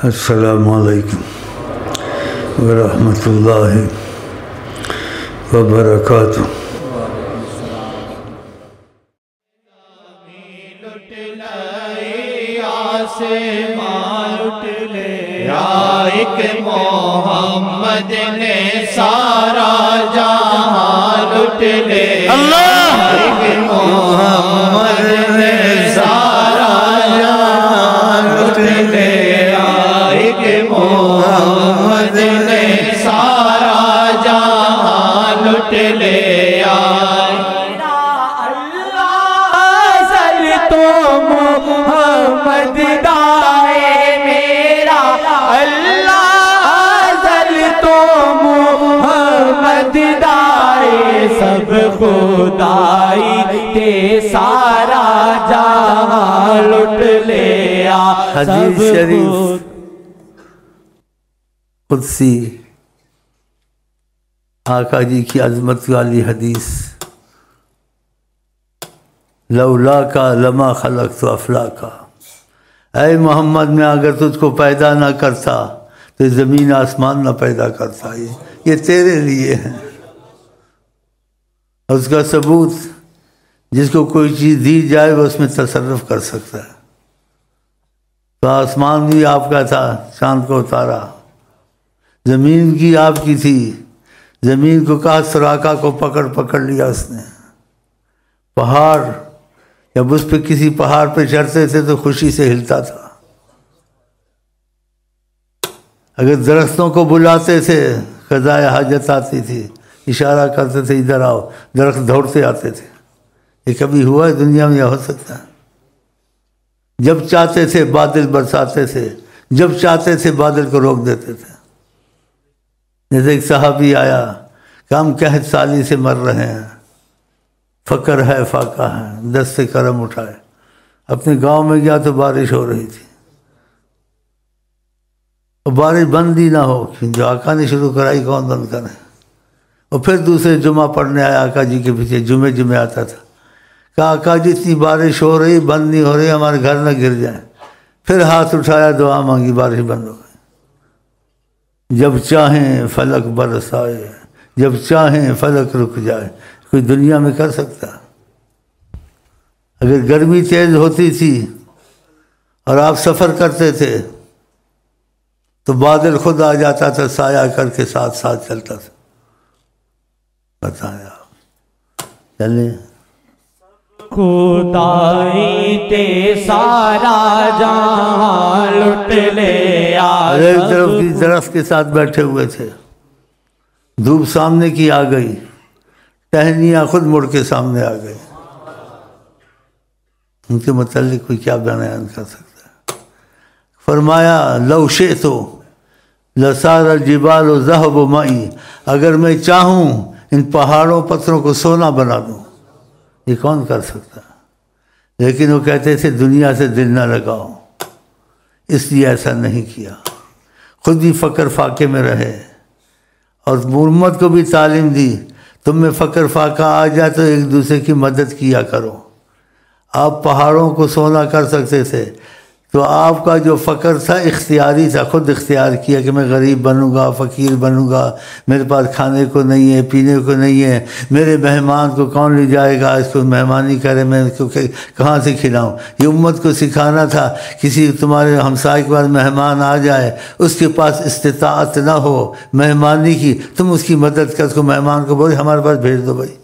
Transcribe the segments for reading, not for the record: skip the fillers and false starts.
السلام علیکم ورحمۃ اللہ وبرکاتہ۔ ایک محمد نے سارا جہاں لٹ لے، اللہ ایک محمد نے سارا جہاں لٹ لے، ایک محمد نے سارا جہاں لٹ لے۔ سب خدائی تے سارا جہاں لٹ لیا۔ حدیث شریف قدسی آقا جی کی عظمت والی حدیث، لولا کا لما خلقت افلاکا، اے محمد میں اگر تجھ کو پیدا نہ کرتا تو زمین آسمان نہ پیدا کرتا، یہ تیرے لیے ہے۔ اس کا ثبوت، جس کو کوئی چیز دی جائے وہ اس میں تصرف کر سکتا ہے۔ تو آسمان بھی آپ کا تھا، چاند کو اتارا، زمین کی آپ کی تھی، زمین کو کہا سراقہ کو پکڑ لیا اس نے۔ پہاڑ، جب اس پہ کسی پہاڑ پہ چڑھتے تھے تو خوشی سے ہلتا تھا۔ اگر درختوں کو بلاتے تھے، قضائے حاجت آتی تھی، اشارہ کرتے تھے ادھر آؤ، درخت دوڑتے آتے تھے۔ یہ کبھی ہوا ہے دنیا میں؟ یا ہو سکتا ہے؟ جب چاہتے تھے بادل برساتے تھے، جب چاہتے تھے بادل کو روک دیتے تھے۔ جیسے ایک صحابی آیا کہ ہم قحط سالی سے مر رہے ہیں، فقر ہے، فاقہ ہے، دست کرم اٹھائے۔ اپنے گاؤں میں گیا تو بارش ہو رہی تھی، اور بارش بند ہی نہ ہو، جو آقا نے شروع کرائی کون بند کرے۔ اور پھر دوسرے جمعہ پڑھنے آیا آقا جی کے پیچھے، جمعے آتا تھا، کہا آقا جی اتنی بارش ہو رہی، بند نہیں ہو رہی، ہمارے گھر نہ گر جائیں۔ پھر ہاتھ اٹھایا، دعا مانگی، بارش بند ہو گئی۔ جب چاہیں فلک برسائے، جب چاہیں فلک رک جائے، کوئی دنیا میں کر سکتا؟ اگر گرمی تیز ہوتی تھی اور آپ سفر کرتے تھے تو بادل خود آ جاتا تھا، سایہ کر کے ساتھ ساتھ چلتا تھا۔ بتایا چلیں خدائی تے سارا جہاں لٹ لیا۔ ایک طرف کی درخت کے ساتھ بیٹھے ہوئے تھے، دھوپ سامنے کی آ گئی، ٹہنیاں خود مڑ کے سامنے آ گئی۔ ان کے متعلق کوئی کیا بیان کر سکتا ہے؟ فرمایا لو شئت لصار الجبال ذهب معی، اگر میں چاہوں ان پہاڑوں پتھروں کو سونا بنا دوں۔ یہ کون کر سکتا؟ لیکن وہ کہتے تھے دنیا سے دل نہ لگاؤ، اس لیے ایسا نہیں کیا۔ خود بھی فقر فاقے میں رہے اور امت کو بھی تعلیم دی، تم میں فقر فاقہ آ جائے تو ایک دوسرے کی مدد کیا کرو۔ آپ پہاڑوں کو سونا کر سکتے تھے، تو آپ کا جو فقر تھا اختیاری تھا، خود اختیار کیا کہ میں غریب بنوں گا، فقیر بنوں گا، میرے پاس کھانے کو نہیں ہے، پینے کو نہیں ہے، میرے مہمان کو کون لے جائے گا، اس کو مہمانی کرے، میں اس کو کہاں سے کھلاؤں۔ یہ امت کو سکھانا تھا، کسی تمہارے ہمسائے کے پاس مہمان آ جائے، اس کے پاس استطاعت نہ ہو مہمانی کی، تم اس کی مدد کر، اس کو مہمان کو بولے ہمارے پاس بھیج دو بھائی۔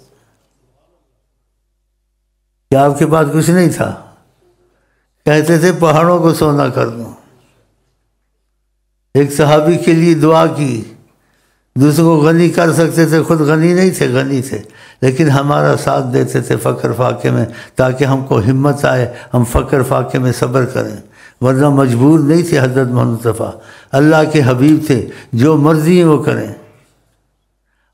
کیا آپ کے پاس کچھ نہیں تھا؟ کہتے تھے پہاڑوں کو سونا کر دوں۔ ایک صحابی کے لیے دعا کی، دوسروں کو غنی کر سکتے تھے، خود غنی نہیں تھے، غنی تھے، لیکن ہمارا ساتھ دیتے تھے فقر فاقے میں، تاکہ ہم کو ہمت آئے، ہم فقر فاقے میں صبر کریں، ورنہ مجبور نہیں تھے۔ حضرت محمد مصطفیٰ اللہ کے حبیب تھے، جو مرضی وہ کریں،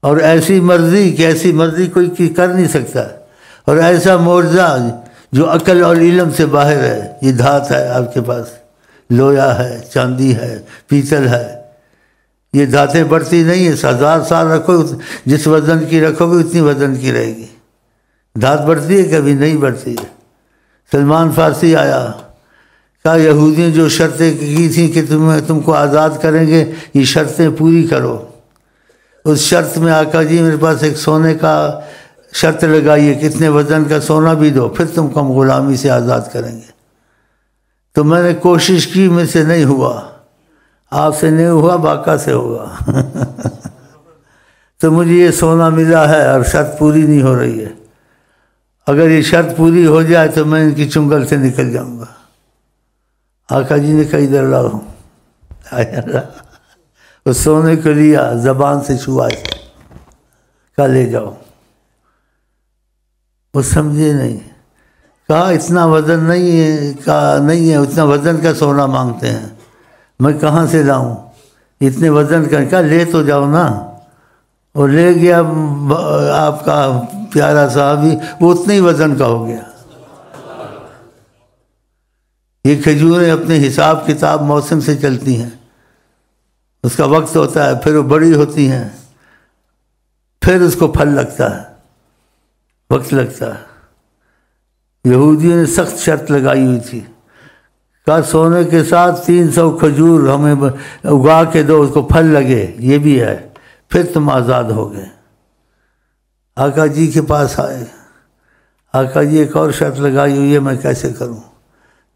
اور ایسی مرضی کہ ایسی مرضی کوئی کر نہیں سکتا، اور ایسا معجزہ جو عقل اور علم سے باہر ہے۔ یہ دھات ہے آپ کے پاس، لویا ہے، چاندی ہے، پیتل ہے، یہ دھاتیں بڑھتی نہیں ہیں، 1000 سال رکھو، جس وزن کی رکھو گے اتنی وزن کی رہے گی۔ دھات بڑھتی ہے؟ کبھی نہیں بڑھتی ہے۔ سلمان فارسی آیا، کہا یہودیوں جو شرطیں کی تھیں کہ تم کو آزاد کریں گے، یہ شرطیں پوری کرو۔ اس شرط میں آقا جی میرے پاس ایک سونے کا شرط لگائیے، کتنے وزن کا سونا بھی دو، پھر تم کو ہم غلامی سے آزاد کریں گے۔ تو میں نے کوشش کی، مجھ سے نہیں ہوا، آپ سے نہیں ہوا، باقا سے ہوگا۔ تو مجھے یہ سونا ملا ہے اور شرط پوری نہیں ہو رہی ہے، اگر یہ شرط پوری ہو جائے تو میں ان کی چنگل سے نکل جاؤں گا۔ آقا جی نے کہا ادھر لاؤ، اس سونے کو لیا، زبان سے چھوا، کہا لے جاؤ۔ وہ سمجھے نہیں، کہا اتنا وزن نہیں ہے، کہا نہیں ہے، اتنا وزن کا سونا مانگتے ہیں، میں کہاں سے لاؤں اتنے وزن کا؟ کہا لے تو جاؤ نا۔ اور لے گیا آپ کا پیارا صحابی، وہ اتنے ہی وزن کا ہو گیا۔ یہ کھجوریں اپنے حساب کتاب موسم سے چلتی ہیں، اس کا وقت ہوتا ہے، پھر وہ بڑی ہوتی ہیں، پھر اس کو پھل لگتا ہے، وقت لگتا ہے۔ یہودیوں نے سخت شرط لگائی ہوئی تھی، کہا سونے کے ساتھ 300 کھجور ہمیں اگا کے دو، اس کو پھل لگے، یہ بھی ہے، پھر تم آزاد ہو گئے۔ آقا جی کے پاس آئے، آقا جی ایک اور شرط لگائی ہوئی ہے، میں کیسے کروں؟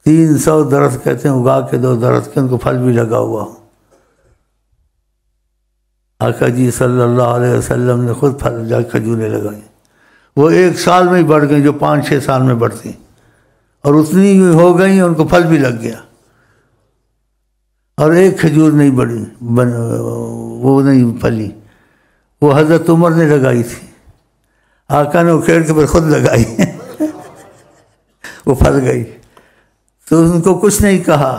300 درخت کہتے ہیں اگا کے دو، درخت کے ان کو پھل بھی لگا ہوا ہو۔ آقا جی صلی اللہ علیہ وسلم نے خود پھل جا کھجوریں لگائیں، وہ 1 سال میں ہی بڑھ گئیں جو 5-6 سال میں بڑھتی، اور اتنی ہی ہو گئیں، ان کو پھل بھی لگ گیا، اور ایک کھجور نہیں بڑھی، وہ نہیں پھلی، وہ حضرت عمر نے لگائی تھی، آقا نے اکھیڑ کے پھر خود لگائی، وہ پھل گئی۔ تو ان کو کچھ نہیں کہا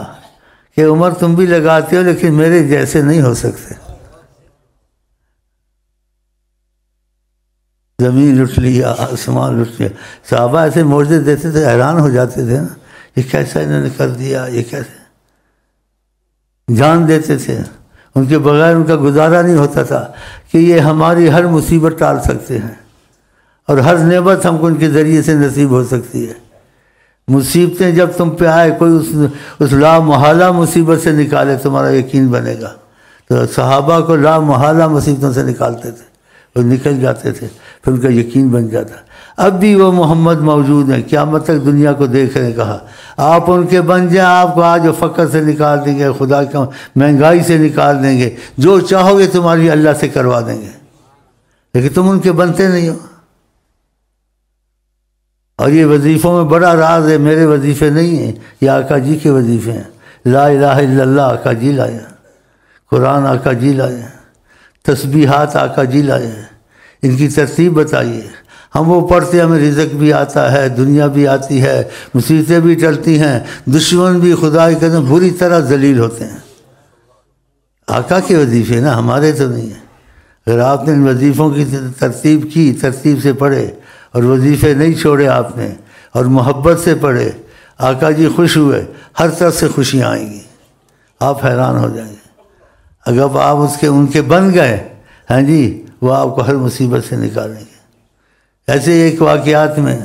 کہ عمر تم بھی لگاتے ہو لیکن میرے جیسے نہیں ہو سکتے۔ زمین لٹ لیا، آسمان لٹ لیا، صحابہ ایسے معجزے دیتے تھے، حیران ہو جاتے تھے نا، یہ کیسا انہوں نے کر دیا، یہ کیسے، جان دیتے تھے، ان کے بغیر ان کا گزارا نہیں ہوتا تھا کہ یہ ہماری ہر مصیبت ٹال سکتے ہیں، اور ہر نعمت ہم کو ان کے ذریعے سے نصیب ہو سکتی ہے۔ مصیبتیں جب تم پہ آئے، کوئی اس لا محالہ مصیبت سے نکالے، تمہارا یقین بنے گا۔ تو صحابہ کو لا محالہ مصیبتوں سے نکالتے تھے، وہ نکل جاتے تھے، پھر ان کا یقین بن جاتا۔ اب بھی وہ محمد موجود ہیں، قیامت تک دنیا کو دیکھ رہے ہیں، کہا آپ ان کے بن جائیں، آپ کو آج فقر سے نکال دیں گے، خدا کا مہنگائی سے نکال دیں گے، جو چاہو گے تمہاری اللہ سے کروا دیں گے، لیکن تم ان کے بنتے نہیں ہو۔ اور یہ وظیفوں میں بڑا راز ہے، میرے وظیفے نہیں ہیں، یہ آقا جی کے وظیفے ہیں۔ لا الہ الا اللہ آقا جی لائے، قرآن آقا جی لائے، تسبیحات آقا جی لائے، ان کی ترتیب بتائیے۔ ہم وہ پڑھتے، ہمیں رزق بھی آتا ہے، دنیا بھی آتی ہے، مصیبتیں بھی ٹلتی ہیں، دشمن بھی خدا کے قدم بری طرح ذلیل ہوتے ہیں۔ آقا کے وظیفے نا، ہمارے تو نہیں ہیں۔ اگر آپ نے ان وظیفوں کی ترتیب کی، ترتیب سے پڑھے، اور وظیفے نہیں چھوڑے آپ نے، اور محبت سے پڑھے، آقا جی خوش ہوئے، ہر طرف سے خوشیاں آئیں گی، آپ حیران ہو جائیں گے۔ اگر آپ ان کے بن گئے، ہاں جی، وہ آپ کو ہر مصیبت سے نکالیں گے۔ ایسے ایک واقعات میں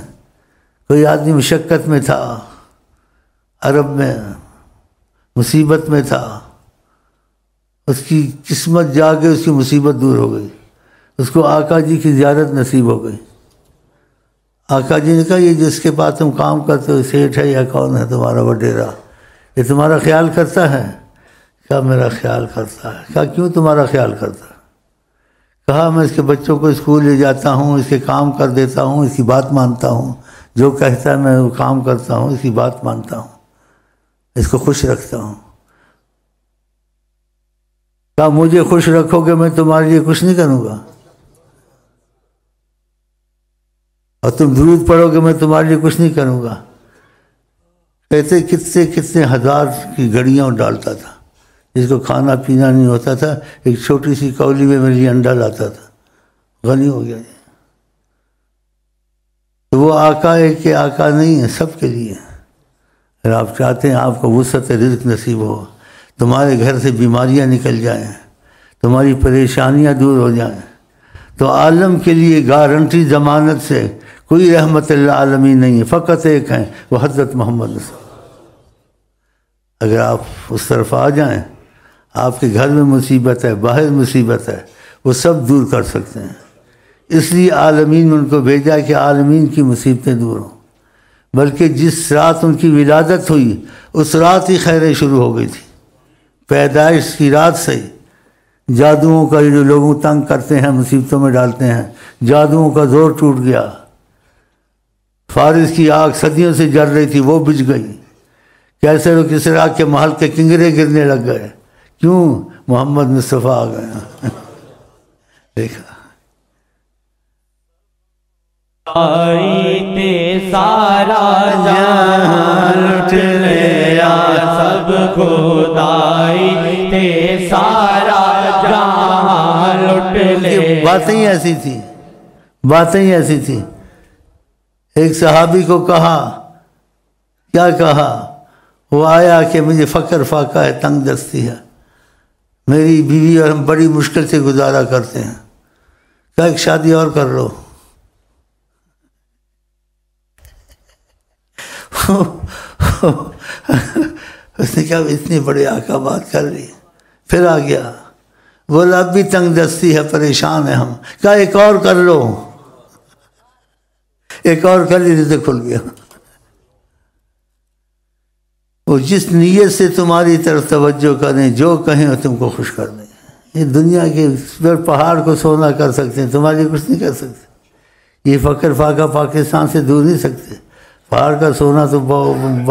کوئی آدمی مشقت میں تھا، عرب میں مصیبت میں تھا، اس کی قسمت جا کے اس کی مصیبت دور ہو گئی، اس کو آقا جی کی زیارت نصیب ہو گئی۔ آقا جی نے کہا یہ جس کے پاس تم کام کرتے ہو، سیٹھ ہے یا کون ہے تمہارا وڈیرا، یہ تمہارا خیال کرتا ہے؟ کہا میرا خیال کرتا ہے۔ کہا کیوں تمہارا خیال کرتا ہے؟ کہا میں اس کے بچوں کو اسکول لے جاتا ہوں، اس کے کام کر دیتا ہوں، اس کی بات مانتا ہوں، جو کہتا ہے میں وہ کام کرتا ہوں، اس کی بات مانتا ہوں، اس کو خوش رکھتا ہوں۔ کہا مجھے خوش رکھو گے میں تمہارے لیے کچھ نہیں کروں گا، اور تم درود پڑھو گے میں تمہارے لیے کچھ نہیں کروں گا۔ کہتے کتنے ہزار کی گھڑیاں ڈالتا تھا، جس کو کھانا پینا نہیں ہوتا تھا، ایک چھوٹی سی کولی میں میرے لیے انڈا لاتا تھا، غنی ہو گیا۔ تو وہ آقا ہے کہ آقا نہیں ہے، سب کے لیے۔ اگر آپ چاہتے ہیں آپ کو وسعت رزق نصیب ہو، تمہارے گھر سے بیماریاں نکل جائیں، تمہاری پریشانیاں دور ہو جائیں، تو عالم کے لیے گارنٹی ضمانت سے کوئی رحمت اللہ عالمین نہیں ہے، فقط ایک ہیں، وہ حضرت محمد صلی اللہ علیہ وسلم۔ اگر آپ اس طرف آ جائیں، آپ کے گھر میں مصیبت ہے، باہر مصیبت ہے، وہ سب دور کر سکتے ہیں۔ اس لیے عالمین نے ان کو بھیجا کہ عالمین کی مصیبتیں دور ہوں۔ بلکہ جس رات ان کی ولادت ہوئی اس رات ہی خیریں شروع ہو گئی تھی۔ پیدائش کی رات سے جادوؤں کا جو لوگوں تنگ کرتے ہیں، مصیبتوں میں ڈالتے ہیں، جادوؤں کا زور ٹوٹ گیا۔ فارس کی آگ صدیوں سے جل رہی تھی، وہ بجھ گئی۔ کیسے لوگ کسرا کے محل کے کنگرے گرنے لگ گئے، کیوں؟ محمد مصطفیٰ آ گئے۔ دیکھا سارا جہان لٹ لیا، سب خدائی تے سارا جہان لٹ لیا۔ باتیں ہی ایسی تھی۔ ایک صحابی کو کہا، کیا کہا؟ وہ آیا کہ مجھے فقر فاقہ ہے، تنگ دستی ہے، میری بیوی اور ہم بڑی مشکل سے گزارا کرتے ہیں، کیا ایک شادی اور کر لو؟ اس نے کہا اتنی بڑی آقا بات کر لی، پھر آ گیا، بولا اب بھی تنگ دستی ہے، پریشان ہے ہم، کہا ایک اور کر لو، ایک اور کر لی تو کھل گیا۔ وہ جس نیت سے تمہاری طرف توجہ کریں، جو کہیں وہ تم کو خوش کر دیں۔ یہ دنیا کے پہاڑ کو سونا کر سکتے ہیں، تمہاری کچھ نہیں کر سکتے۔ یہ فقر فاقہ پاکستان سے دور نہیں سکتے۔ پہاڑ کا سونا تو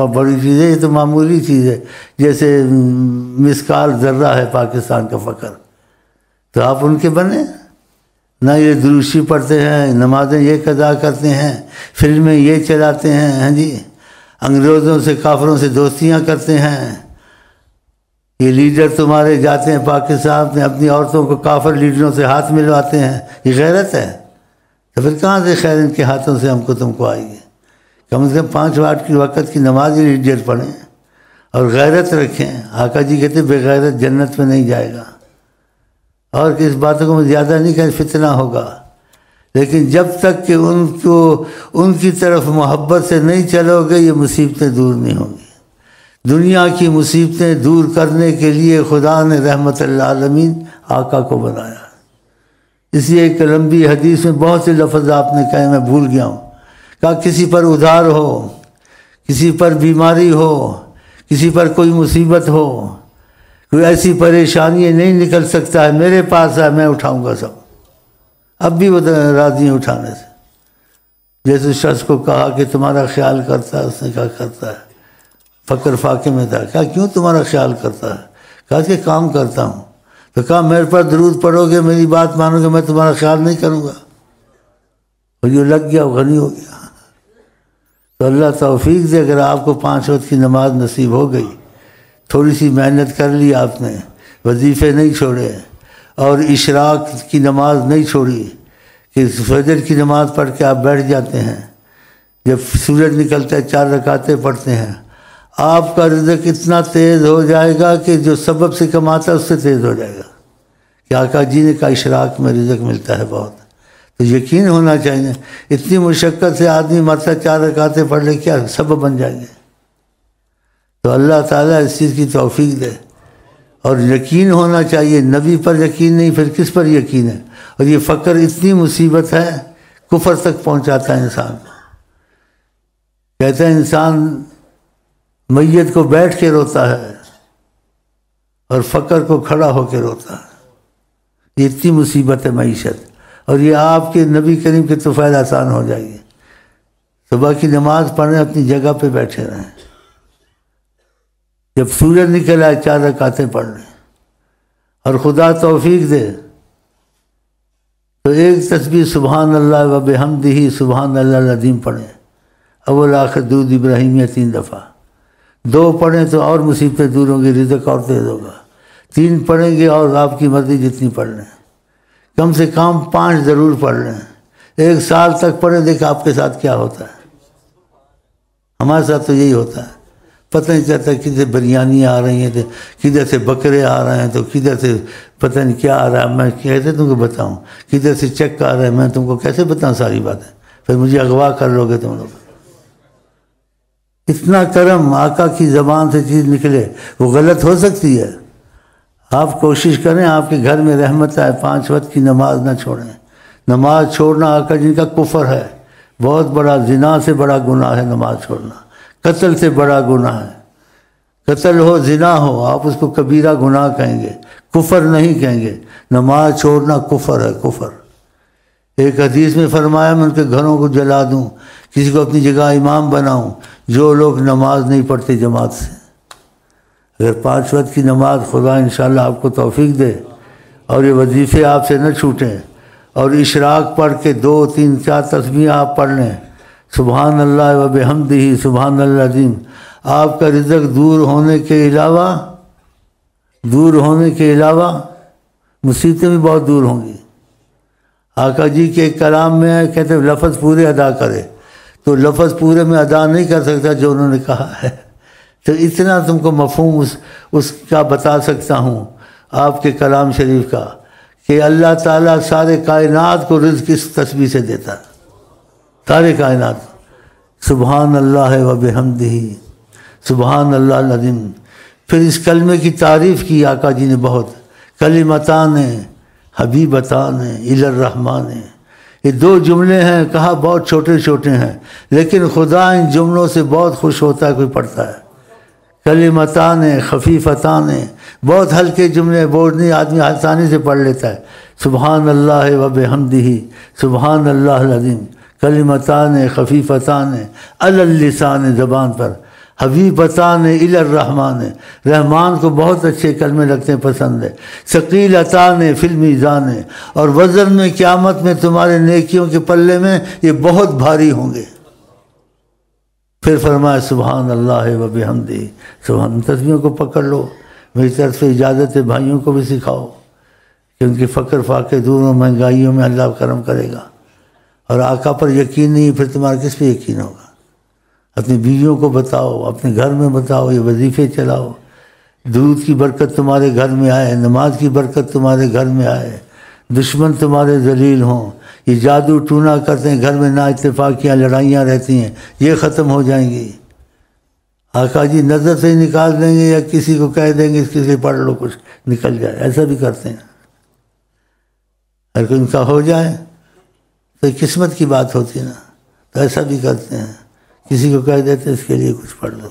بڑی چیز ہے، یہ تو معمولی چیز ہے، جیسے مسکال ذرہ ہے پاکستان کا فقر۔ تو آپ ان کے بنے نہ، یہ دروشی پڑھتے ہیں، نمازیں یہ قضا کرتے ہیں، فلمیں یہ چلاتے ہیں، ہاں جی، انگریزوں سے کافروں سے دوستیاں کرتے ہیں۔ یہ لیڈر تمہارے جاتے ہیں پاکستان میں، اپنی عورتوں کو کافر لیڈروں سے ہاتھ ملواتے ہیں، یہ غیرت ہے؟ تو پھر کہاں سے خیر ان کے ہاتھوں سے ہم کو تم کو آئے گی؟ کم از کم 5 وقت کی نماز ہی لیڈر پڑھیں اور غیرت رکھیں۔ آقا جی کہتے بے غیرت جنت میں نہیں جائے گا۔ اور کس باتوں کو میں زیادہ نہیں کہیں، فتنہ ہوگا، لیکن جب تک کہ ان کی طرف محبت سے نہیں چلو گے، یہ مصیبتیں دور نہیں ہوں گی۔ دنیا کی مصیبتیں دور کرنے کے لیے خدا نے رحمت للعالمین آقا کو بنایا۔ اس لیے ایک لمبی حدیث میں بہت سے لفظ آپ نے کہے، میں بھول گیا ہوں۔ کہا کسی پر ادھار ہو، کسی پر بیماری ہو، کسی پر کوئی مصیبت ہو، کوئی ایسی پریشانی نہیں نکل سکتا ہے، میرے پاس ہے، میں اٹھاؤں گا سب۔ اب بھی وہ راضی ہیں اٹھانے سے۔ جیسے شخص کو کہا کہ تمہارا خیال کرتا ہے، اس نے کہا کرتا ہے، فقر فاقے میں تھا، کہا کیوں تمہارا خیال کرتا ہے؟ کہا کہ کام کرتا ہوں۔ تو کہا میرے پر درود پڑھو گے، میری بات مانو گے، میں تمہارا خیال نہیں کروں گا۔ اور جو لگ گیا وہ غنی ہو گیا۔ تو اللہ توفیق دے، اگر آپ کو 5 وقت کی نماز نصیب ہو گئی، تھوڑی سی محنت کر لی آپ نے، وظیفے نہیں چھوڑے اور اشراق کی نماز نہیں چھوڑی کہ فجر کی نماز پڑھ کے آپ بیٹھ جاتے ہیں، جب سورج نکلتا ہے 4 رکعتیں پڑھتے ہیں، آپ کا رزق اتنا تیز ہو جائے گا کہ جو سبب سے کماتا ہے اس سے تیز ہو جائے گا کہ آقا جی نے کہا اشراق میں رزق ملتا ہے بہت۔ تو یقین ہونا چاہیے، اتنی مشقت سے آدمی مرتا 4 رکعتیں پڑھ لے، کیا سبب بن جائیں گے؟ تو اللہ تعالیٰ اس چیز کی توفیق دے۔ اور یقین ہونا چاہیے، نبی پر یقین نہیں پھر کس پر یقین ہے؟ اور یہ فقر اتنی مصیبت ہے، کفر تک پہنچاتا ہے انسان کو۔ کہتا ہے انسان میت کو بیٹھ کے روتا ہے اور فقر کو کھڑا ہو کے روتا ہے۔ یہ اتنی مصیبت ہے معیشت، اور یہ آپ کے نبی کریم کے طفیل آسان ہو جائے گی۔ صبح کی نماز پڑھیں، اپنی جگہ پہ بیٹھے رہیں، جب سورج نکل آئے 4 رکعتیں پڑھ لیں، اور خدا توفیق دے تو ایک تسبیح سبحان اللہ و بحمدہ سبحان اللہ العظیم پڑھیں، اول آخر درود ابراہیمیہ 3 دفعہ۔ 2 پڑھیں تو اور مصیبتیں دور ہوں گی، رزق اور تیز ہوگا۔ 3 پڑھیں گے اور آپ کی مرضی جتنی پڑھ لیں، کم سے کم 5 ضرور پڑھ لیں، 1 سال تک پڑھیں، دیکھ آپ کے ساتھ کیا ہوتا ہے۔ ہمارے ساتھ تو یہی ہوتا ہے، پتہ نہیں چلتا کدھر بریانی آ رہی ہیں، کدھر سے بکرے آ رہے ہیں، تو کدھر سے پتہ نہیں کیا آ رہا ہے، میں کیسے تم کو بتاؤں؟ کدھر سے چیک آ رہا ہے، میں تم کو کیسے بتاؤں ساری باتیں؟ پھر مجھے اغوا کر لو گے تم لوگ۔ اتنا کرم آقا کی زبان سے چیز نکلے وہ غلط ہو سکتی ہے؟ آپ کوشش کریں آپ کے گھر میں رحمت آئے، 5 وقت کی نماز نہ چھوڑیں۔ نماز چھوڑنا آقا جن کا کفر ہے، بہت بڑا، زنا سے بڑا گناہ ہے نماز چھوڑنا، قتل سے بڑا گناہ ہے۔ قتل ہو، زنا ہو، آپ اس کو کبیرہ گناہ کہیں گے، کفر نہیں کہیں گے۔ نماز چھوڑنا کفر ہے، کفر۔ ایک حدیث میں فرمایا میں ان کے گھروں کو جلا دوں، کسی کو اپنی جگہ امام بناؤں جو لوگ نماز نہیں پڑھتے جماعت سے۔ اگر 5 وقت کی نماز خدا انشاءاللہ آپ کو توفیق دے اور یہ وظیفے آپ سے نہ چھوٹیں، اور اشراق پڑھ کے 2 3 4 تسبیح آپ پڑھ لیں، سبحان اللہ و بحمدہ سبحان اللہ العظیم، آپ کا رزق دور ہونے کے علاوہ مصیبتیں بھی بہت دور ہوں گی۔ آقا جی کے ایک کلام میں ہے، کہتے ہیں لفظ پورے ادا کرے، تو لفظ پورے میں ادا نہیں کر سکتا جو انہوں نے کہا ہے، تو اتنا تم کو مفہوم اس کا بتا سکتا ہوں آپ کے کلام شریف کا، کہ اللہ تعالیٰ سارے کائنات کو رزق اس تسبیح سے دیتا ہے، سارے کائنات۔ سبحان اللہ و بحمدہ سبحان اللہ العظیم۔ پھر اس کلمے کی تعریف کی آقا جی نے بہت، کلمتان حبیبتان الی الرحمن، یہ 2 جملے ہیں، کہا بہت چھوٹے چھوٹے ہیں، لیکن خدا ان جملوں سے بہت خوش ہوتا ہے کوئی پڑھتا ہے۔ کلمتان خفیفتان، بہت ہلکے جملے، بوجھ نہیں، آدمی آسانی سے پڑھ لیتا ہے۔ سبحان اللہ و بحمدہ سبحان اللہ العظیم، کلمتان خفیفتان علی اللسان، زبان پر، حبیبتان الی الرحمن، رحمان کو بہت اچھے کلمے لگتے ہیں، پسند ہے۔ ثقیلتان فی المیزان، اور وزن میں قیامت میں تمہارے نیکیوں کے پلے میں یہ بہت بھاری ہوں گے۔ پھر فرمایا سبحان اللہ و بحمدہ سبحان، تسبیحوں کو پکڑ لو، میری طرف سے اجازت ہے، بھائیوں کو بھی سکھاؤ، کیونکہ فقر فاقے دور اور مہنگائیوں میں اللہ کرم کرے گا۔ اور آقا پر یقین نہیں، پھر تمہارا کس پہ یقین ہوگا؟ اپنی بیویوں کو بتاؤ، اپنے گھر میں بتاؤ، یہ وظیفے چلاؤ، درود کی برکت تمہارے گھر میں آئے، نماز کی برکت تمہارے گھر میں آئے، دشمن تمہارے ذلیل ہوں، یہ جادو ٹونا کرتے ہیں گھر میں، نا اتفاقیاں لڑائیاں رہتی ہیں، یہ ختم ہو جائیں گی۔ آقا جی نظر سے ہی نکال دیں گے، یا کسی کو کہہ دیں گے اس کے لیے پڑھ لو کچھ نکل جائے، ایسا بھی کرتے ہیں۔ اگر کوئی ان کا ہو جائے تو قسمت کی بات ہوتی ہے نا، تو ایسا بھی کرتے ہیں، کسی کو کہہ دیتے اس کے لیے کچھ پڑھ لو۔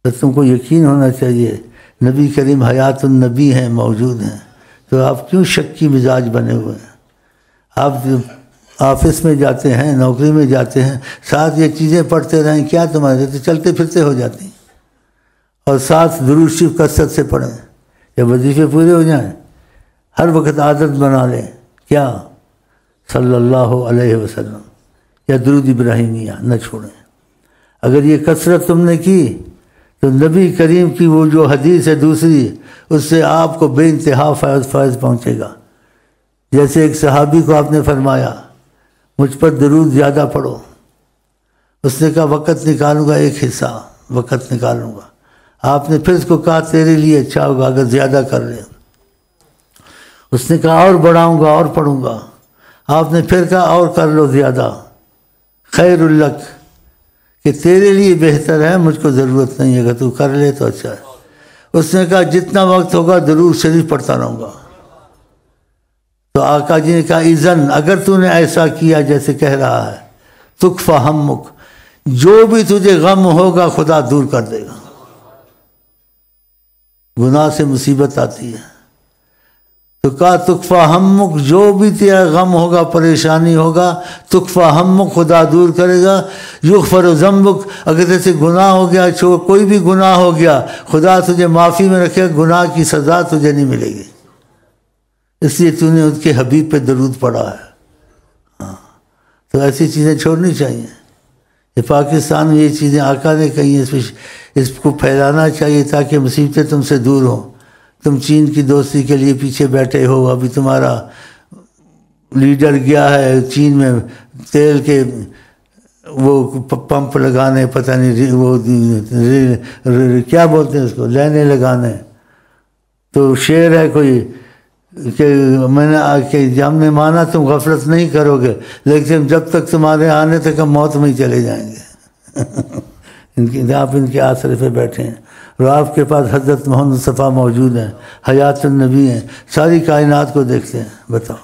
تو تم کو یقین ہونا چاہیے نبی کریم حیات النبی ہیں، موجود ہیں، تو آپ کیوں شک کی مزاج بنے ہوئے ہیں؟ آپ آفس میں جاتے ہیں، نوکری میں جاتے ہیں، ساتھ یہ چیزیں پڑھتے رہیں، کیا تمہارے تو چلتے پھرتے ہو جاتی، اور ساتھ درود شریف کثرت سے پڑھیں، یا وظیفے پورے ہو جائیں، ہر وقت عادت بنا لیں، کیا صلی اللہ علیہ وسلم یا درود ابراہیمیہ نہ چھوڑیں۔ اگر یہ کثرت تم نے کی تو نبی کریم کی وہ جو حدیث ہے دوسری، اس سے آپ کو بے انتہا فیض پہنچے گا۔ جیسے ایک صحابی کو آپ نے فرمایا مجھ پر درود زیادہ پڑھو، اس نے کہا وقت نکالوں گا، ایک حصہ وقت نکالوں گا۔ آپ نے پھر اس کو کہا تیرے لیے اچھا ہوگا اگر زیادہ کر لیں۔ اس نے کہا اور بڑھاؤں گا، اور پڑھوں گا۔ آپ نے پھر کہا اور کر لو زیادہ، خیر الک، کہ تیرے لیے بہتر ہے، مجھ کو ضرورت نہیں ہے، اگر تو کر لے تو اچھا ہے۔ اس نے کہا جتنا وقت ہوگا درود شریف پڑھتا رہوں گا۔ تو آقا جی نے کہا اذن، اگر تو نے ایسا کیا جیسے کہہ رہا ہے، تکفی ہمک، جو بھی تجھے غم ہوگا خدا دور کر دے گا۔ گناہ سے مصیبت آتی ہے تو کہا تکفی ہمک، جو بھی تیرا غم ہوگا، پریشانی ہوگا، تکفی ہمک، خدا دور کرے گا۔ یغفر ذنبک، اگر جیسے گناہ ہو گیا، کوئی بھی گناہ ہو گیا، خدا تجھے معافی میں رکھے، گناہ کی سزا تجھے نہیں ملے گی، اس لیے تو نے اس کے حبیب پہ درود پڑھا ہے۔ ہاں، تو ایسی چیزیں چھوڑنی چاہیے۔ یہ پاکستان میں یہ چیزیں آقا نے کہی ہیں، اس کو پھیلانا چاہیے تاکہ مصیبتیں تم سے دور ہوں۔ تم چین کی دوستی کے لیے پیچھے بیٹھے ہو، ابھی تمہارا لیڈر گیا ہے چین میں تیل کے وہ پمپ لگانے، پتہ نہیں وہ کیا بولتے ہیں اس کو، لینے لگانے۔ تو شعر ہے کوئی کہ ہم نے مانا تم غفلت نہیں کرو گے، لیکن جب تک تمہارے آنے تک ہم موت میں ہی چلے جائیں گے۔ آپ ان کے آسرے پہ بیٹھے ہیں، اور آپ کے پاس حضرت محمد مصطفیٰ موجود ہیں، حیات النبی ہیں، ساری کائنات کو دیکھتے ہیں۔ بتاؤ،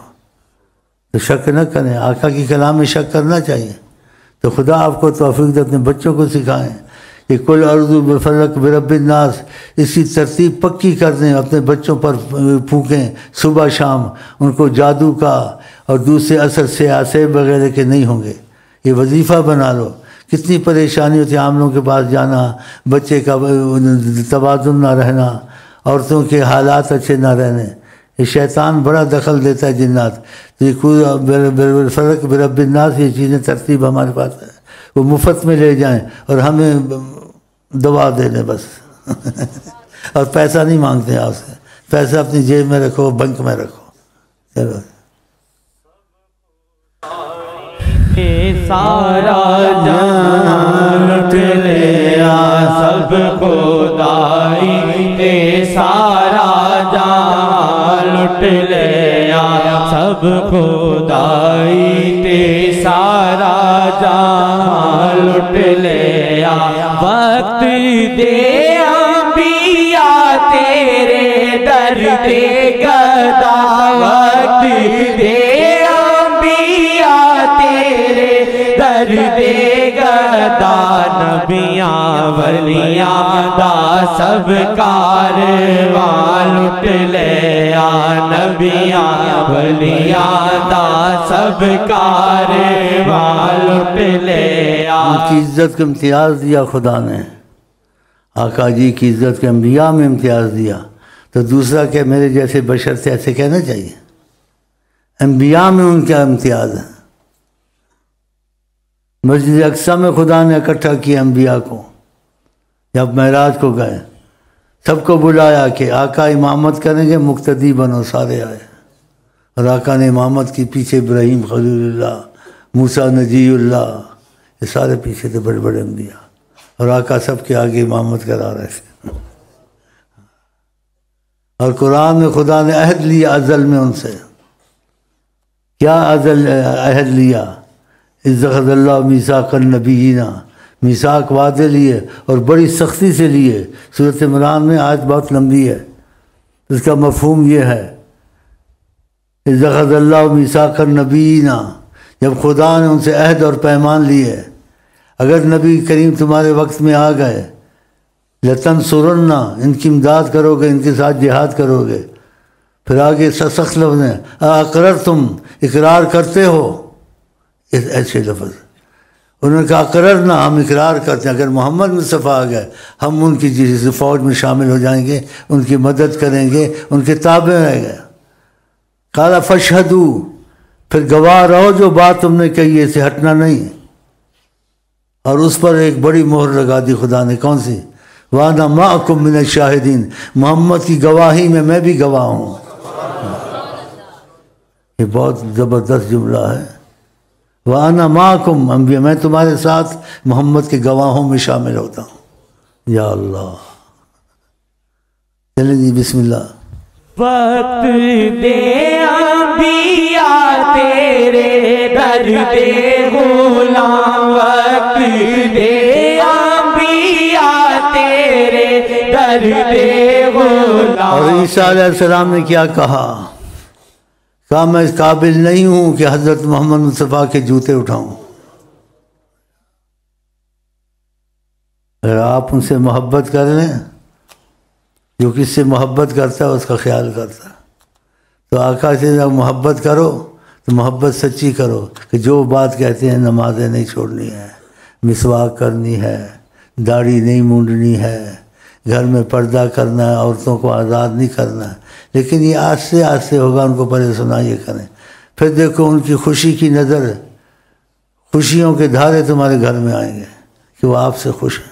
تو شک نہ کریں، آقا کی کلام میں شک کرنا چاہیے۔ تو خدا آپ کو توفیق دے، اپنے بچوں کو سکھائیں کہ کل اعوذ بفلق برب الناس، اس کی ترتیب پکی کر دیں، اپنے بچوں پر پھونکیں صبح شام، ان کو جادو کا اور دوسرے اثر سے آسیب وغیرہ کے نہیں ہوں گے، یہ وظیفہ بنا لو۔ کتنی پریشانی ہوتی ہے عاملوں کے پاس جانا، بچے کا توازن نہ رہنا، عورتوں کے حالات اچھے نہ رہنے، یہ شیطان بڑا دخل دیتا ہے، جنات۔ تو یہ فرق برب الناس، یہ چیزیں ترتیب ہمارے پاس ہے، وہ مفت میں لے جائیں اور ہمیں دوا دے دیں بس اور پیسہ نہیں مانگتے آپ سے، پیسہ اپنی جیب میں رکھو، بینک میں رکھو۔ چلو، سارا جان لٹ لیا سب خدائی نے، سارا جان لٹ لیا سب خدائی نے، سارا جان لٹ لیا۔ وقت دے انبیاء تیرے در دے گدا، وقت دے در دے گدا، نبیاں ولیاں دا سب کارواں لٹ لیا، نبیاں ولیاں دا سب کارواں لٹ لیا۔ ان کی عزت کا امتیاز دیا خدا نے، آقا جی کی عزت کے انبیاء میں امتیاز دیا، تو دوسرا کہ میرے جیسے بشر سے ایسے کہنا چاہیے، انبیاء میں ان کا امتیاز ہے۔ مسجد اقصی میں خدا نے اکٹھا کیا انبیاء کو، جب معراج کو گئے سب کو بلایا کہ آقا امامت کریں گے، مقتدی بنو، سارے آئے، اور آقا نے امامت کی، پیچھے ابراہیم خلیل اللہ، موسیٰ نجی اللہ، یہ سارے پیچھے تھے بڑے بڑے انبیاء، اور آقا سب کے آگے امامت کرا رہے تھے۔ اور قرآن میں خدا نے عہد لیا ازل میں ان سے، کیا ازل عہد لیا؟ اذ اخذ اللہ میثاق النبیین، میثاق وعدے لیے اور بڑی سختی سے لیے۔ سورۃ عمران میں آیت بہت لمبی ہے، اس کا مفہوم یہ ہے، اذ اخذ اللہ میثاق النبیین، جب خدا نے ان سے عہد اور پیمان لیے، اگر نبی کریم تمہارے وقت میں آ گئے، لتنصرن، ان کی امداد کرو گے، ان کے ساتھ جہاد کرو گے۔ پھر آگے سخت لفظ ہیں، اقررتم، اقرار کرتے ہو، ایسے لفظ انہوں نے کہا اقررنا، ہم اقرار کرتے ہیں، اگر محمد مصطفیٰ آ گئے ہم ان کی جس فوج میں شامل ہو جائیں گے، ان کی مدد کریں گے، ان کے تابع رہ گئے۔ قال فاشہدوا، پھر گواہ رہو، جو بات تم نے کہی ہے سے ہٹنا نہیں۔ اور اس پر ایک بڑی مہر لگا دی خدا نے، کون سی؟ وَأَنَا مَعَكُم مِّنَ الشَّاهِدِينَ، محمد کی گواہی میں بھی گواہ ہوں۔ یہ بہت زبردست جملہ ہے، وَأَنَا مَعَكُم، انبیاء میں تمہارے ساتھ محمد کے گواہوں میں شامل ہوتا ہوں۔ یا اللہ، چلیں جی بسم اللہ۔ وقت دے انبیاء تیرے در دے غلام، وقت دے انبیاء تیرے در دے غلام۔ اور عیسیٰ علیہ السلام نے کیا کہا؟ کہا میں اس قابل نہیں ہوں کہ حضرت محمد مصطفیٰ کے جوتے اٹھاؤں۔ اگر آپ ان سے محبت کر لیں، جو کس سے محبت کرتا ہے اس کا خیال کرتا ہے، تو آقا سے جب محبت کرو تو محبت سچی کرو، کہ جو بات کہتے ہیں نمازیں نہیں چھوڑنی ہے، مسواک کرنی ہے، داڑھی نہیں مونڈنی ہے، گھر میں پردہ کرنا ہے، عورتوں کو آزاد نہیں کرنا ہے، لیکن یہ آہستہ آہستہ ہوگا، ان کو پہلے سنائیے کریں، پھر دیکھو ان کی خوشی کی نظر، خوشیوں کے دھارے تمہارے گھر میں آئیں گے کہ وہ آپ سے خوش ہیں،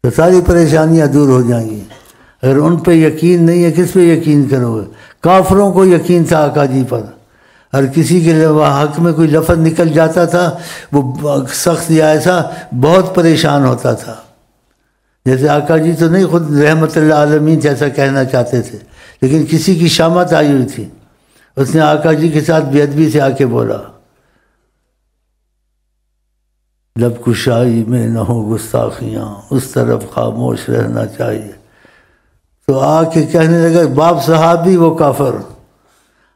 تو ساری پریشانیاں دور ہو جائیں گی۔ اگر ان پہ یقین نہیں ہے، کس پہ یقین کرو گے؟ کافروں کو یقین تھا آقا جی پر، اور کسی کے حق میں کوئی لفظ نکل جاتا تھا وہ سخت یا ایسا بہت پریشان ہوتا تھا۔ جیسے آقا جی تو نہیں خود رحمت اللہ عالمین جیسا کہنا چاہتے تھے، لیکن کسی کی شامت آئی ہوئی تھی، اس نے آقا جی کے ساتھ بے ادبی سے آ کے بولا، لب کشائی میں نہ ہو گستاخیاں، اس طرف خاموش رہنا چاہیے۔ تو آ کے کہنے لگا باپ صحابی وہ کافر،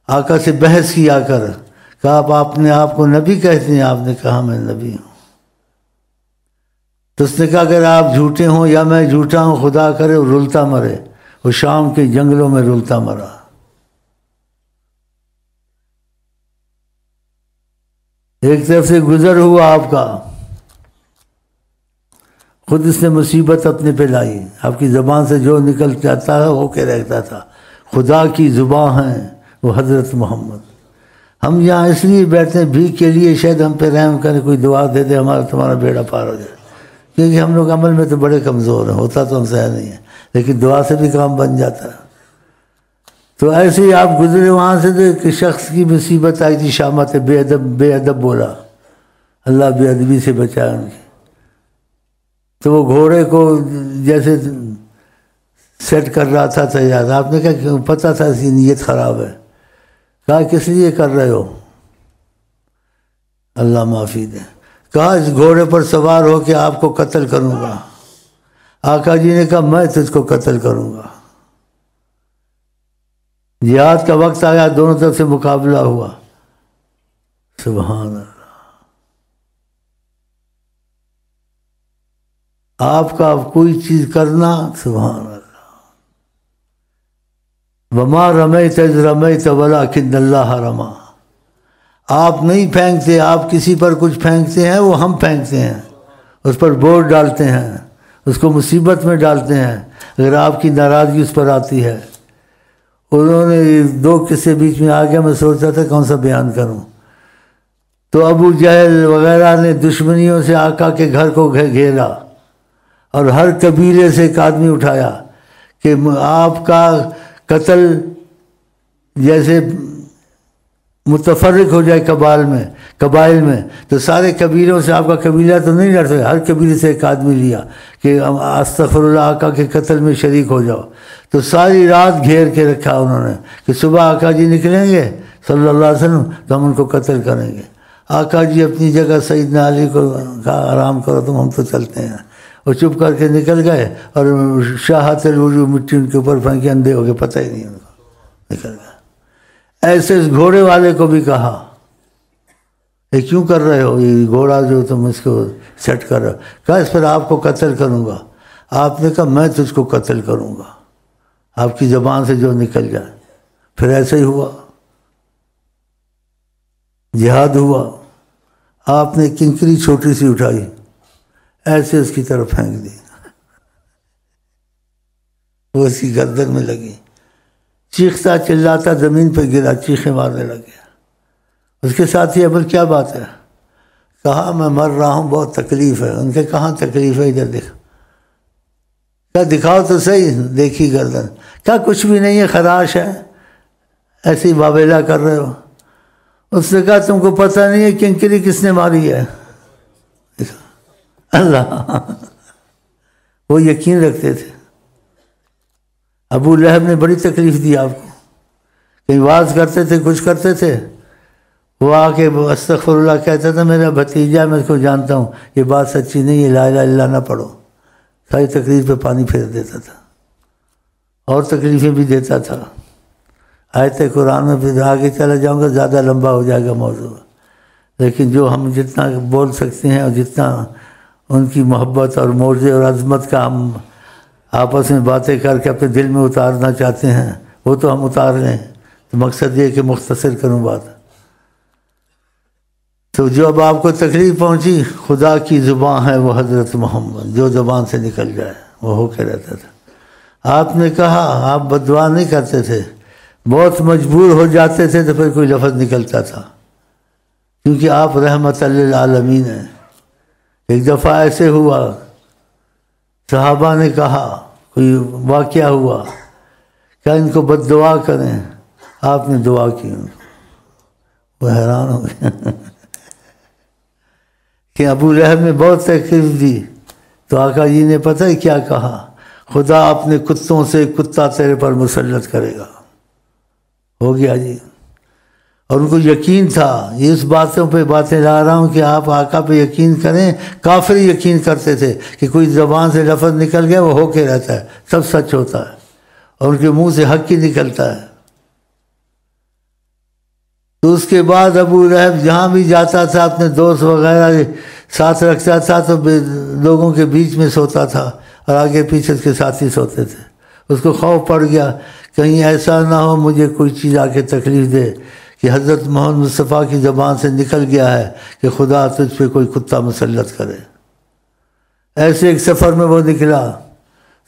آقا سے بحث کیا کر، کہا آپ اپنے آپ کو نبی کہتے ہیں؟ آپ نے کہا میں نبی ہوں۔ تو اس نے کہا اگر آپ جھوٹے ہوں یا میں جھوٹا ہوں، خدا کرے وہ رلتا مرے۔ وہ شام کے جنگلوں میں رلتا مرا۔ ایک طرف سے گزر ہوا آپ کا، خود اس نے مصیبت اپنے پہ لائی۔ آپ کی زبان سے جو نکل جاتا ہے ہو کے رہتا تھا۔ خدا کی زبان ہے وہ حضرت محمد۔ ہم یہاں اس لیے بیٹھتے ہیں بھیک کے لیے، شاید ہم پہ رحم کرے، کوئی دعا دے دے ہمارا تمہارا بیڑا پار ہو جائے، کیونکہ ہم لوگ عمل میں تو بڑے کمزور ہیں، ہوتا تو ہم سے نہیں ہے، لیکن دعا سے بھی کام بن جاتا ہے۔ تو ایسے ہی آپ گزرے وہاں سے تو ایک شخص کی مصیبت آئی تھی، شامت بے ادب بولا، اللہ بے ادبی سے بچایا ان کی۔ تو وہ گھوڑے کو جیسے سیٹ کر رہا تھا تیار، آپ نے کہا کہ پتہ تھا اس کی نیت خراب ہے، کہا کس لیے کر رہے ہو؟ اللہ معافی دے۔ کہا اس گھوڑے پر سوار ہو کے آپ کو قتل کروں گا۔ آقا جی نے کہا میں تجھ کو قتل کروں گا۔ جہاد کا وقت آیا، دونوں طرف سے مقابلہ ہوا۔ سبحان اللہ، آپ کا کوئی چیز کرنا، سبحان اللہ۔ وما رمیت اذ رمیت ولکن اللہ رمی۔ آپ نہیں پھینکتے، آپ کسی پر کچھ پھینکتے ہیں، وہ ہم پھینکتے ہیں، اس پر بورڈ ڈالتے ہیں، اس کو مصیبت میں ڈالتے ہیں اگر آپ کی ناراضگی اس پر آتی ہے۔ انہوں نے دو قصے بیچ میں آ گیا، میں سوچ رہا تھا کون سا بیان کروں۔ تو ابو جہل وغیرہ نے دشمنیوں سے آقا کے گھر کو گھیرا اور ہر قبیلے سے ایک آدمی اٹھایا کہ آپ کا قتل جیسے متفرق ہو جائے قبائل میں، تو سارے قبیلوں سے آپ کا قبیلہ تو نہیں لڑ سکے، ہر قبیلے سے ایک آدمی لیا کہ استغفر اللہ آقا کے قتل میں شریک ہو جاؤ۔ تو ساری رات گھیر کے رکھا انہوں نے کہ صبح آقا جی نکلیں گے صلی اللہ علیہ وسلم تو ہم ان کو قتل کریں گے۔ آقا جی اپنی جگہ سیدنا علی کو کہا آرام کرو تم، ہم تو چلتے ہیں۔ وہ چپ کر کے نکل گئے اور شاہت الوجوہ مٹی ان کے اوپر پھینکی، اندھے ہو گئے، پتہ ہی نہیں ان کو، نکل گئے۔ ایسے اس گھوڑے والے کو بھی کہا یہ کیوں کر رہے ہو، یہ گھوڑا جو تم اس کو سیٹ کر رہے ہو، کہا اس پر آپ کو قتل کروں گا۔ آپ نے کہا میں تجھ کو قتل کروں گا، آپ کی زبان سے جو نکل جائے۔ پھر ایسے ہی ہوا، جہاد ہوا۔ آپ نے کنکری چھوٹی سی اٹھائی، ایسے اس کی طرف پھینک دی، وہ اس کی گردن میں لگی، چیختا چلاتا زمین پہ گرا، چیخیں مارنے لگ گیا۔ اس کے ساتھی ابل کیا بات ہے؟ کہا میں مر رہا ہوں، بہت تکلیف ہے۔ ان کے کہاں تکلیف ہے، ادھر دیکھ، کیا دکھاؤ تو صحیح، دیکھی گردن، کیا کچھ بھی نہیں ہے، خراش ہے، ایسے ہی واویلا کر رہے ہو۔ اس نے کہا تم کو پتہ نہیں ہے کنکری کس نے ماری ہے؟ اللہ، وہ یقین رکھتے تھے۔ ابو لہب نے بڑی تکلیف دی آپ کو، کہیں واز کرتے تھے، کچھ کرتے تھے، وہ آ کے استغفر اللہ کہتا تھا میرا بھتیجا، میں اس کو جانتا ہوں، یہ بات سچی نہیں ہے، لا الہ الا اللہ نہ پڑھو، ساری تکلیف پہ پانی پھیر دیتا تھا اور تکلیفیں بھی دیتا تھا۔ آیت قرآن میں پھر آگے چلا جاؤں گا، زیادہ لمبا ہو جائے گا موضوع، لیکن جو ہم جتنا بول سکتے ہیں اور جتنا ان کی محبت اور معجزے اور عظمت کا ہم آپس میں باتیں کر کے اپنے دل میں اتارنا چاہتے ہیں وہ تو ہم اتار لیں۔ تو مقصد یہ کہ مختصر کروں بات۔ تو جو اب آپ کو تکلیف پہنچی، خدا کی زبان ہے وہ حضرت محمد، جو زبان سے نکل جائے وہ ہو کے رہتا تھا۔ آپ نے کہا آپ بد دعا نہیں کرتے تھے، بہت مجبور ہو جاتے تھے تو پھر کوئی لفظ نکلتا تھا، کیونکہ آپ رحمت للعالمین ہیں۔ ایک دفعہ ایسے ہوا، صحابہ نے کہا، کوئی واقعہ ہوا کیا ان کو بد دعا کریں؟ آپ نے دعا کی، وہ حیران ہو گئے کہ ابو لہب نے بہت تکلیف دی۔ تو آقا جی نے پتہ ہے کیا کہا؟ خدا اپنے کتوں سے کتا تیرے پر مسلط کرے گا۔ ہو گیا جی۔ اور ان کو یقین تھا. یہ اس باتوں پہ باتیں لا رہا ہوں کہ آپ آقا پہ یقین کریں. کافر یقین کرتے تھے کہ کوئی زبان سے لفظ نکل گیا وہ ہو کے رہتا ہے، سب سچ ہوتا ہے، اور ان کے منہ سے حق ہی نکلتا ہے. تو اس کے بعد ابو لہب جہاں بھی جاتا تھا اپنے دوست وغیرہ ساتھ رکھتا تھا تو لوگوں کے بیچ میں سوتا تھا اور آگے پیچھے اس کے ساتھی سوتے تھے. اس کو خوف پڑ گیا کہیں ایسا نہ ہو مجھے کوئی چیز آ کے تکلیف دے کہ حضرت محمد مصطفیٰ کی زبان سے نکل گیا ہے کہ خدا تجھ پہ کوئی کتا مسلط کرے. ایسے ایک سفر میں وہ نکلا،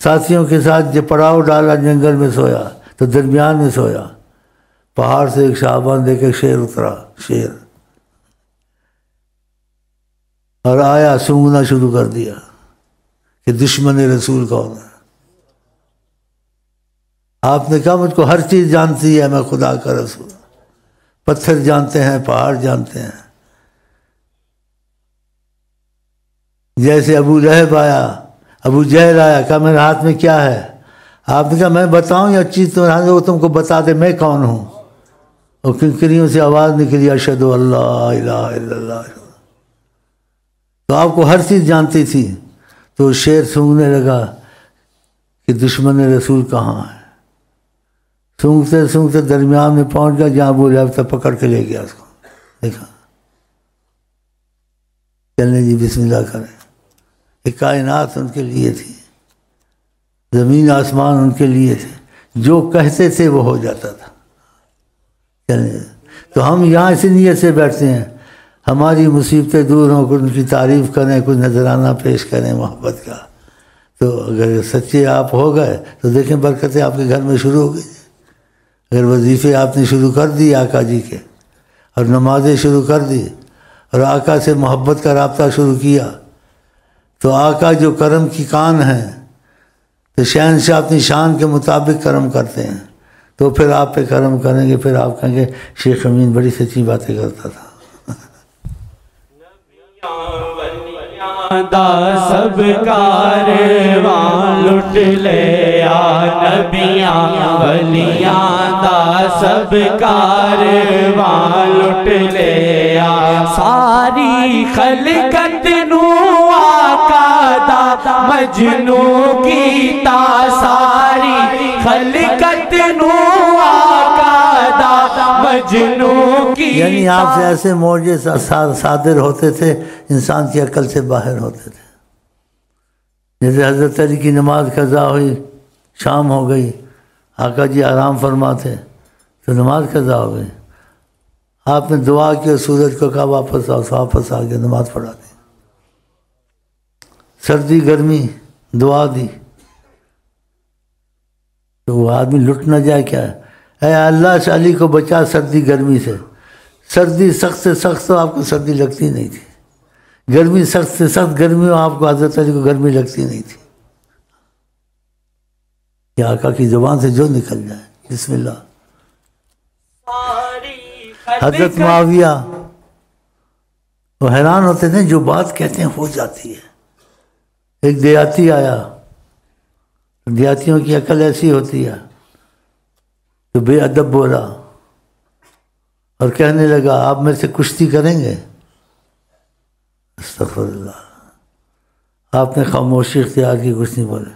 ساتھیوں کے ساتھ جو پڑاؤ ڈالا، جنگل میں سویا تو درمیان میں سویا. پہاڑ سے ایک شہابان دے کے شیر اترا، شیر، اور آیا سونگنا شروع کر دیا کہ دشمن رسول کون ہے. آپ نے کہا مجھ کو ہر چیز جانتی ہے، میں خدا کا رسول. پتھر جانتے ہیں، پہاڑ جانتے ہیں. جیسے ابو لہب آیا، ابو جہل آیا، کہا میرے ہاتھ میں کیا ہے؟ آپ نے کہا میں بتاؤں یا چیز تمہارے ہاتھ میں وہ تم کو بتا دے میں کون ہوں. اور کنکریوں سے آواز نکلی اشہد اللہ الہ الا اللہ. تو آپ کو ہر چیز جانتی تھی. تو شیر سونگنے لگا کہ دشمن رسول کہاں ہے. سونگتے سونگتے درمیان میں پہنچ گیا جہاں ابو لہب تھا، پکڑ کے لے گیا اس کو. دیکھا چلنے جی بسم اللہ کریں. یہ کائنات ان کے لیے تھی، زمین آسمان ان کے لیے تھے، جو کہتے تھے وہ ہو جاتا تھا. چلیں تو ہم یہاں اسی نیت سے بیٹھتے ہیں ہماری مصیبتیں دور ہوں، کچھ ان کی تعریف کریں، کچھ نذرانہ پیش کریں محبت کا. تو اگر سچے آپ ہو گئے تو دیکھیں برکتیں آپ کے گھر میں شروع ہو گئی. اگر وظیفے آپ نے شروع کر دی آقا جی کے، اور نمازیں شروع کر دی، اور آقا سے محبت کا رابطہ شروع کیا، تو آقا جو کرم کی کان ہیں تو شہنشاہ اپنی شان کے مطابق کرم کرتے ہیں. تو پھر آپ پہ کرم کریں گے، پھر آپ کہیں گے شیخ امین بڑی سچی باتیں کرتا تھا. دا سب کاروان لٹ لیا، نبیاں ولیاں دا سب کاروان لٹ لیا. ساری خلقت نو آقا دا مجنوں کیتا، ساری خلقت نو آقا دا مجنوں کیتا. یعنی آپ سے ایسے معجزے صادر ہوتے تھے انسان کی عقل سے باہر ہوتے تھے. جیسے حضرت علی کی نماز قضا ہوئی، شام ہو گئی، آقا جی آرام فرماتے تو نماز قضا ہو گئی. آپ نے دعا کی اور سورج کو کہا واپس آؤ، واپس آ گیا، نماز پڑھا دی. سردی گرمی دعا دی تو وہ آدمی لٹ نہ جائے. کیا ہے اے اللہ سے علی کو بچا سردی گرمی سے. سردی سخت سے سخت تو آپ کو سردی لگتی نہیں تھی، گرمی سخت سے سخت گرمی ہو آپ کو حضرت علی کو گرمی لگتی نہیں تھی. کہ آقا کی زبان سے جو نکل جائے بسم اللہ. حضرت معاویہ وہ حیران ہوتے تھے، جو بات کہتے ہیں ہو جاتی ہے. ایک دیہاتی آیا، دیہاتیوں کی عقل ایسی ہوتی ہے، تو بے ادب بولا اور کہنے لگا آپ میرے سے کشتی کریں گے؟ استغفر اللہ. آپ نے خاموشی اختیار کی، کچھ نہیں بولے.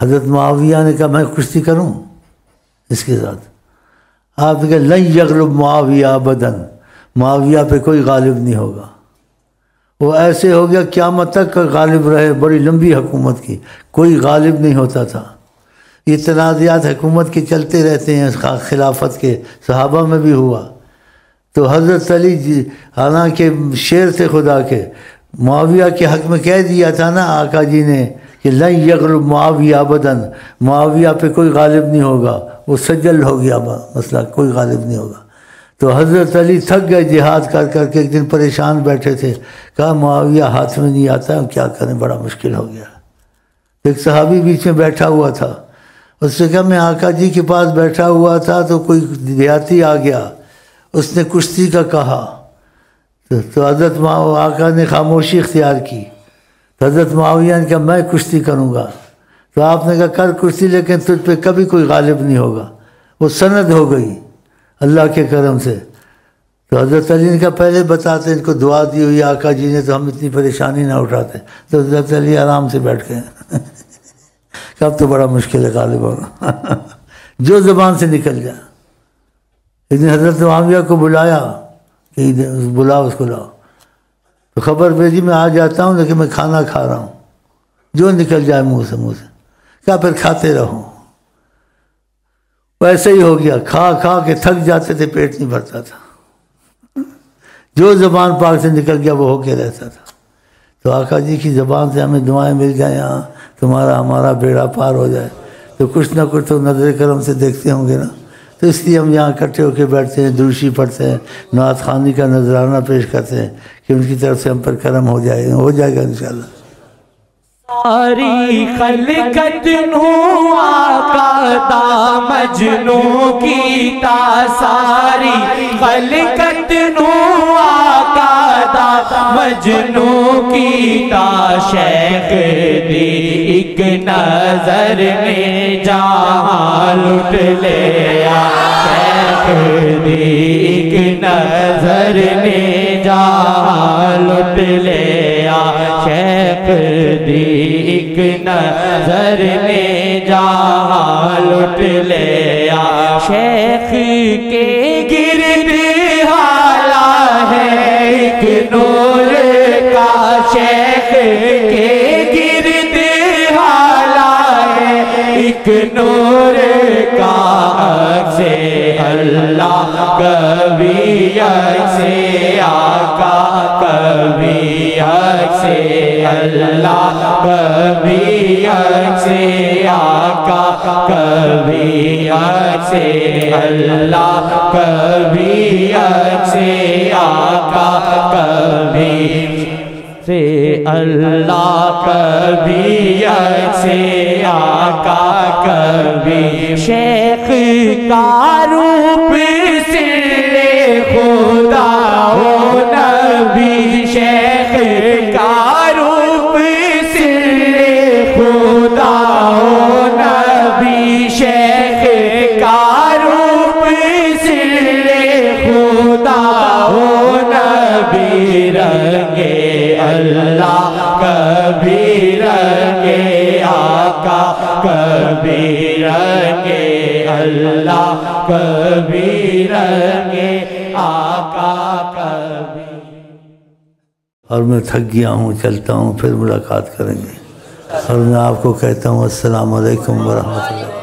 حضرت معاویہ نے کہا میں کشتی کروں اس کے ساتھ؟ آپ نے کہا لن یغلب معاویہ ابدا، معاویہ پہ کوئی غالب نہیں ہوگا. وہ ایسے ہو گیا قیامت تک غالب رہے، بڑی لمبی حکومت کی، کوئی غالب نہیں ہوتا تھا. یہ تنازعات حکومت کے چلتے رہتے ہیں، خلافت کے صحابہ میں بھی ہوا. تو حضرت علی جی حالانکہ شیر تھے خدا کے، معاویہ کے حق میں کہہ دیا تھا نا آقا جی نے کہ لن یغلب معاویہ ابدا، معاویہ پہ کوئی غالب نہیں ہوگا. وہ سجل ہو گیا مسئلہ، کوئی غالب نہیں ہوگا. تو حضرت علی تھک گئے جہاد کر کر کے، ایک دن پریشان بیٹھے تھے، کہا معاویہ ہاتھ میں نہیں آتا ہے، کیا کریں، بڑا مشکل ہو گیا. ایک صحابی بیچ میں بیٹھا ہوا تھا، اس سے کہا میں آقا جی کے پاس بیٹھا ہوا تھا تو کوئی دیہاتی آ گیا، اس نے کشتی کا کہا تو حضرت آقا نے خاموشی اختیار کی. تو حضرت معاویہ نے کہا میں کشتی کروں گا. تو آپ نے کہا کر کشتی، لیکن تجھ پہ کبھی کوئی غالب نہیں ہوگا. وہ سند ہو گئی اللہ کے کرم سے. تو حضرت علی نے کہا پہلے بتاتے، ان کو دعا دی ہوئی آقا جی نے تو ہم اتنی پریشانی نہ اٹھاتے۔ تو حضرت علی آرام سے بیٹھ گئے کہ اب تو بڑا مشکل ہے غالب ہونا جو زبان سے نکل جائے۔ لیکن حضرت معاویہ کو بلایا کہ بلاؤ اس کو لاؤ، تو خبر بھیجی میں آ جاتا ہوں لیکن میں کھانا کھا رہا ہوں، جو نکل جائے منہ سے کیا پھر کھاتے رہو۔ ویسے ہی ہو گیا، کھا کھا کے تھک جاتے تھے، پیٹ نہیں بھرتا تھا، جو زبان پاک سے نکل گیا وہ ہو کے رہتا تھا۔ تو آقا جی کی زبان سے ہمیں دعائیں مل جائیں، یہاں تمہارا ہمارا بیڑا پار ہو جائے، تو کچھ نہ کچھ تو نظر کرم سے دیکھتے ہوں گے نا۔ تو اس لیے ہم یہاں اکٹھے ہو کے بیٹھتے ہیں، دروشی پڑھتے ہیں، نعت خوانی کا نذرانہ پیش کرتے ہیں کہ ان کی طرف سے ہم پر کرم ہو جائے گا انشاءاللہ۔ ساری خلقت نو آقا دا مجنوں کیتا، ساری خلقت نو آقا دا مجنوں کیتا، شیخ دی ایک نظر میں جہاں لٹ لیا، شیخ دی ایک نظر میں جہاں لٹ لیا، شیخ دی ایک نظر میں جہاں لٹ لیا، شیخ کے گرد حالا ہے ایک نور کا، شیخ کے گرد حالا ہے ایک نور کا، عکس اللہ کبھی عکس آقا، کبھی عکس اللہ، کبھی عکس آقا، کبھی عکس اللہ، کبھی عکس آقا، کبھی سے اللہ، کبھی عکس آقا، کبھی شیخ کا روپ سر خدا ہو نبی، شیخ کا روپ سر خدا ہو نبی، شیخ کا روپ سر خدا ہو نبی، رنگے اللہ کبھی رنگے آقا، کبھی رنگے اللہ، کبھی رنگے آقا، کبھی۔ اور میں تھک گیا ہوں، چلتا ہوں، پھر ملاقات کریں گے، اور میں آپ کو کہتا ہوں السلام علیکم ورحمۃ اللہ۔